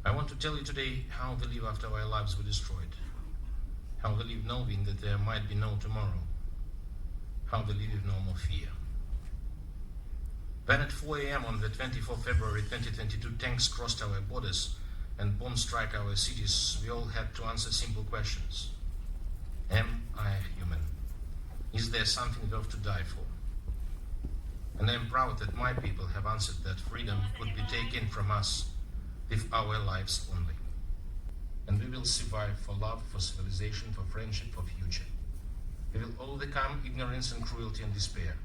I want to tell you today how we live after our lives were destroyed, how we live knowing that there might be no tomorrow, how we live with no more fear. When at 4 a.m. on the 24th February 2022 tanks crossed our borders and bombs struck our cities, we all had to answer simple questions. Am I human? Is there something worth to die for? And I'm proud that my people have answered that freedom could be taken from us with our lives only. And we will survive for love, for civilization, for friendship, for future. We will overcome ignorance and cruelty and despair.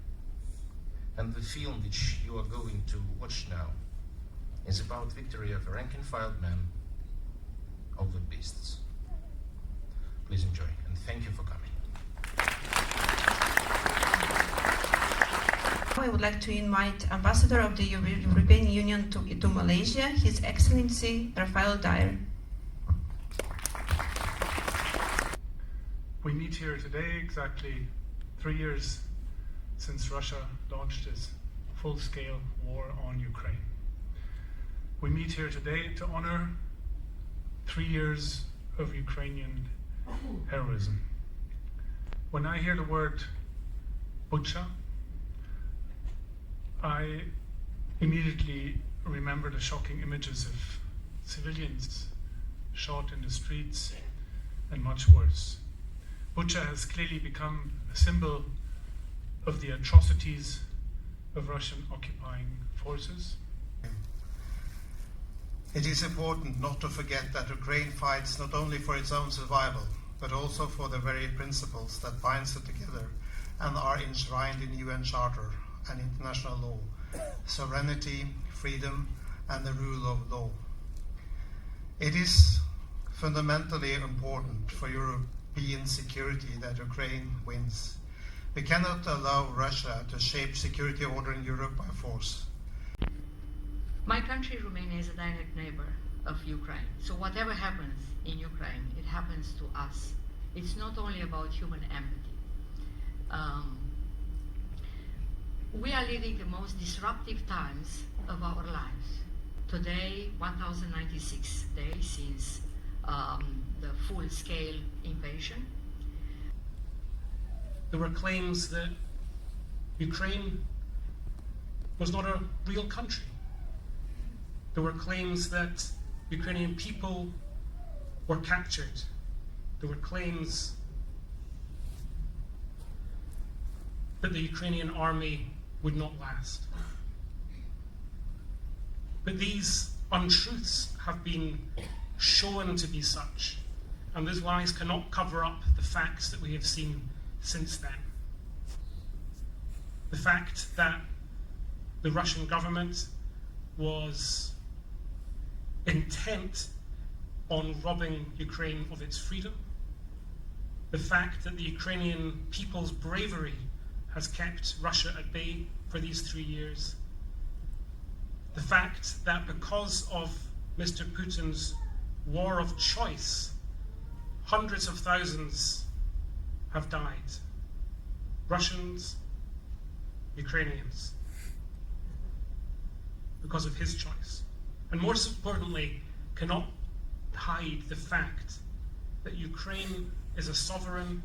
And the film which you are going to watch now is about victory of a rank-and-file man over beasts. Please enjoy, and thank you for coming. I would like to invite Ambassador of the European Union to Malaysia, His Excellency Rafael Daerr. We meet here today exactly 3 years since Russia launched its full-scale war on Ukraine. We meet here today to honor 3 years of Ukrainian heroism. When I hear the word Bucha, I immediately remember the shocking images of civilians shot in the streets and much worse. Bucha has clearly become a symbol of the atrocities of Russian occupying forces. It is important not to forget that Ukraine fights not only for its own survival, but also for the very principles that binds it together and are enshrined in UN Charter and international law: sovereignty, freedom, and the rule of law. It is fundamentally important for European security that Ukraine wins. We cannot allow Russia to shape security order in Europe by force. My country, Romania, is a direct neighbor of Ukraine. So whatever happens in Ukraine, it happens to us. It's not only about human empathy. We are living the most disruptive times of our lives. Today, 1096 days since the full-scale invasion. There were claims that Ukraine was not a real country. There were claims that Ukrainian people were captured. There were claims that the Ukrainian army would not last. But these untruths have been shown to be such, and those lies cannot cover up the facts that we have seen since then. The fact that the Russian government was intent on robbing Ukraine of its freedom. The fact that the Ukrainian people's bravery has kept Russia at bay for these 3 years. The fact that because of Mr. Putin's war of choice, hundreds of thousands have died. Russians, Ukrainians, because of his choice. And more importantly, cannot hide the fact that Ukraine is a sovereign,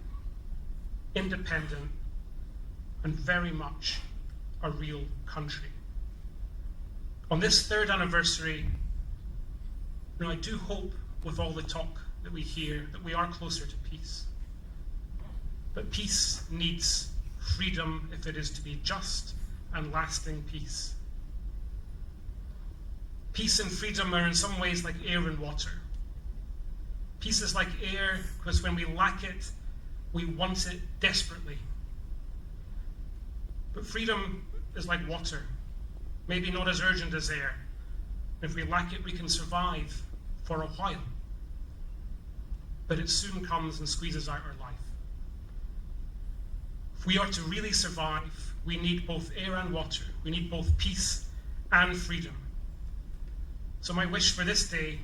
independent, and very much a real country. On this 3rd anniversary, I do hope, with all the talk that we hear, that we are closer to peace. But peace needs freedom if it is to be just and lasting peace. Peace and freedom are in some ways like air and water. Peace is like air because when we lack it, we want it desperately. But freedom is like water, maybe not as urgent as air. If we lack it, we can survive for a while. But it soon comes and squeezes out our life. If we are to really survive, we need both air and water. We need both peace and freedom. So my wish for this day,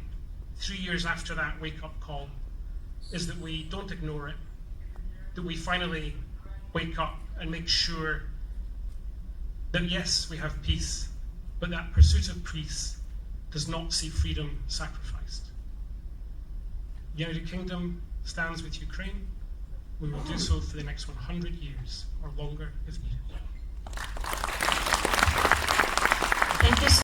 3 years after that wake-up call, is that we don't ignore it, that we finally wake up and make sure that yes, we have peace, but that pursuit of peace does not see freedom sacrificed. The United Kingdom stands with Ukraine. We will do so for the next 100 years or longer if needed.